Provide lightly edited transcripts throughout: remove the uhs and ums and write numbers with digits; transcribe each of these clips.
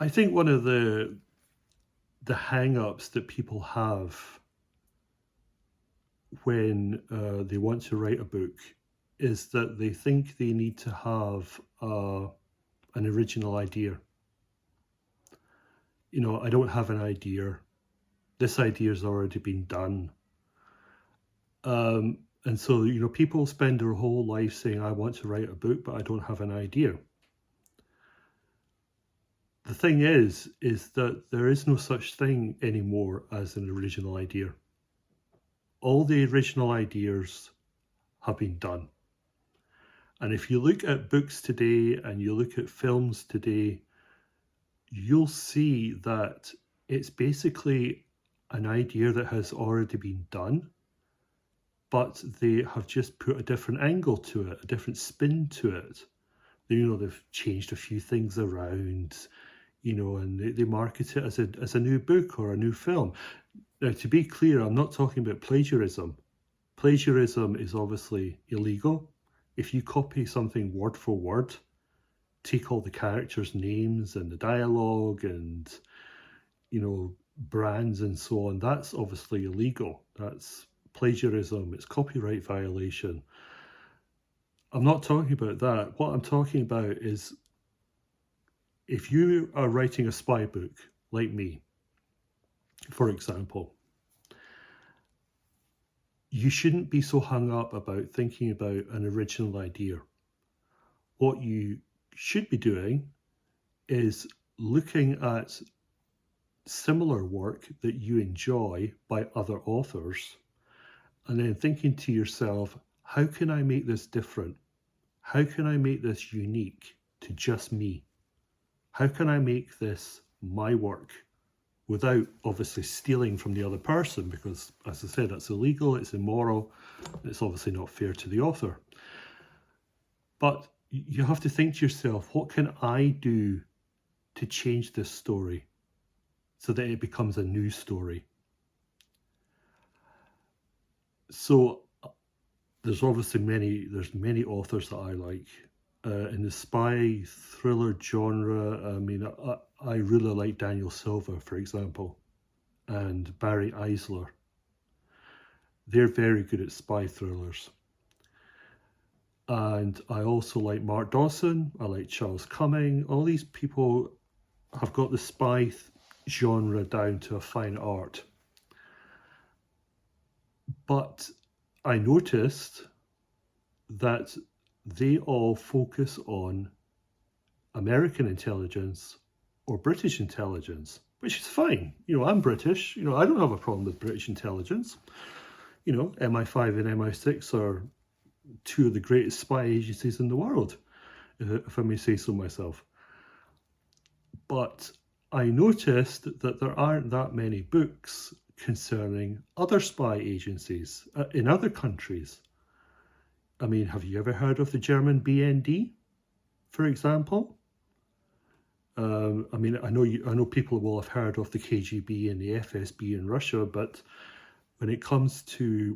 I think one of the hang-ups that people have when they want to write a book is that they think they need to have an original idea. I don't have an idea. This idea has already been done. And so, people spend their whole life saying, I want to write a book, but I don't have an idea. The thing is that there is no such thing anymore as an original idea. All the original ideas have been done. And if you look at books today and you look at films today, you'll see that it's basically an idea that has already been done, but they have just put a different angle to it, a different spin to it. They've changed a few things around, and they market it as a new book or a new film. Now, to be clear, I'm not talking about plagiarism. Plagiarism is obviously illegal. If you copy something word for word, take all the characters' names and the dialogue and, brands and so on, that's obviously illegal. That's plagiarism, it's copyright violation. I'm not talking about that. What I'm talking about is if you are writing a spy book, like me, for example, you shouldn't be so hung up about thinking about an original idea. What you should be doing is looking at similar work that you enjoy by other authors and then thinking to yourself, how can I make this different? How can I make this unique to just me? How can I make this my work without obviously stealing from the other person? Because, as I said, that's illegal, it's immoral, it's obviously not fair to the author. But you have to think to yourself, what can I do to change this story so that it becomes a new story? So there's obviously many authors that I like. In the spy thriller genre, I really like Daniel Silva, for example, and Barry Eisler. They're very good at spy thrillers. And I also like Mark Dawson, I like Charles Cumming. All these people have got the spy genre down to a fine art. But I noticed that they all focus on American intelligence or British intelligence, which is fine. I'm British. I don't have a problem with British intelligence. MI5 and MI6 are two of the greatest spy agencies in the world, if I may say so myself. But I noticed that there aren't that many books concerning other spy agencies in other countries. Have you ever heard of the German BND, for example? I know people will have heard of the KGB and the FSB in Russia, but when it comes to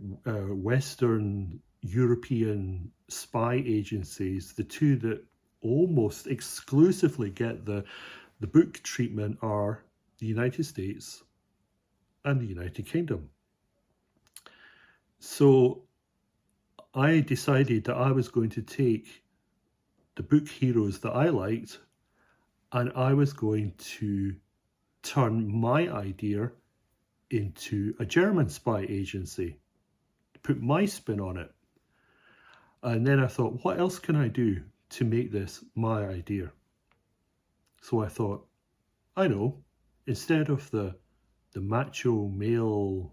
Western European spy agencies, the two that almost exclusively get the book treatment are the United States and the United Kingdom. So I decided that I was going to take the book heroes that I liked and I was going to turn my idea into a German spy agency, put my spin on it. And then I thought, what else can I do to make this my idea? So I thought, I know, instead of the macho male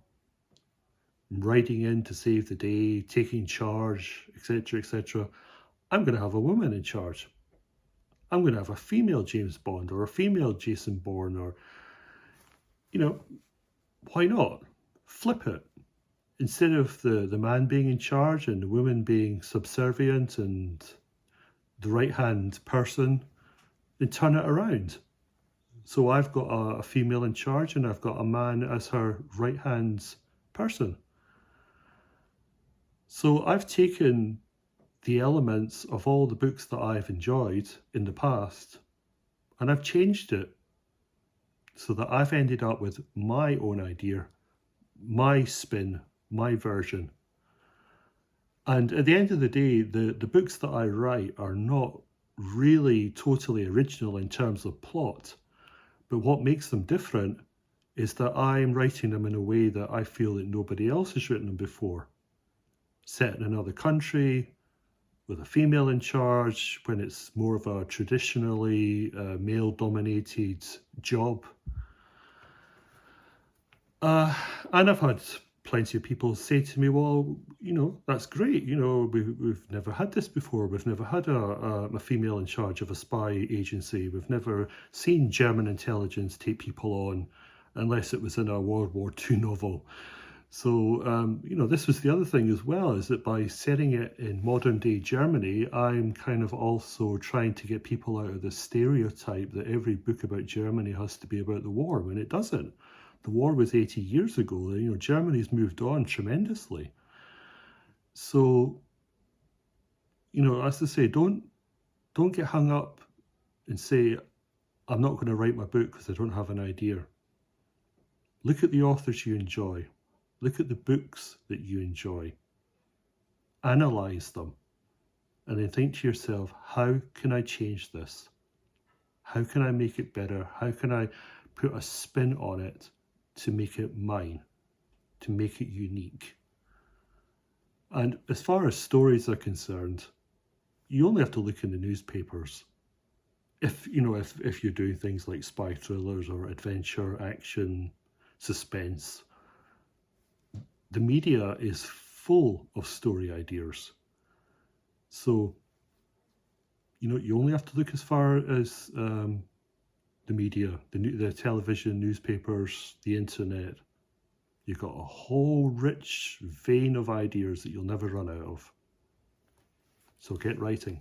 riding in to save the day, taking charge, etc., I'm going to have a woman in charge. I'm going to have a female James Bond or a female Jason Bourne, or, why not? Flip it. Instead of the man being in charge and the woman being subservient and the right-hand person, then turn it around. So I've got a female in charge and I've got a man as her right-hand person. So I've taken the elements of all the books that I've enjoyed in the past and I've changed it so that I've ended up with my own idea, my spin, my version. And at the end of the day, the books that I write are not really totally original in terms of plot. But what makes them different is that I'm writing them in a way that I feel that nobody else has written them before. Set in another country, with a female in charge, when it's more of a traditionally male-dominated job. And I've had plenty of people say to me, well, that's great. We've never had this before. We've never had a female in charge of a spy agency. We've never seen German intelligence take people on unless it was in a World War II novel. So, this was the other thing as well, is that by setting it in modern day Germany, I'm kind of also trying to get people out of the stereotype that every book about Germany has to be about the war, when it doesn't. The war was 80 years ago. Germany's moved on tremendously. So, as I say, don't get hung up and say, I'm not going to write my book because I don't have an idea. Look at the authors you enjoy. Look at the books that you enjoy. Analyze them. And then think to yourself, how can I change this? How can I make it better? How can I put a spin on it to make it mine, to make it unique? And as far as stories are concerned, you only have to look in the newspapers. If you're doing things like spy thrillers or adventure, action, suspense, the media is full of story ideas. So, you only have to look as far as the media, the television, newspapers, the internet. You've got a whole rich vein of ideas that you'll never run out of. So get writing.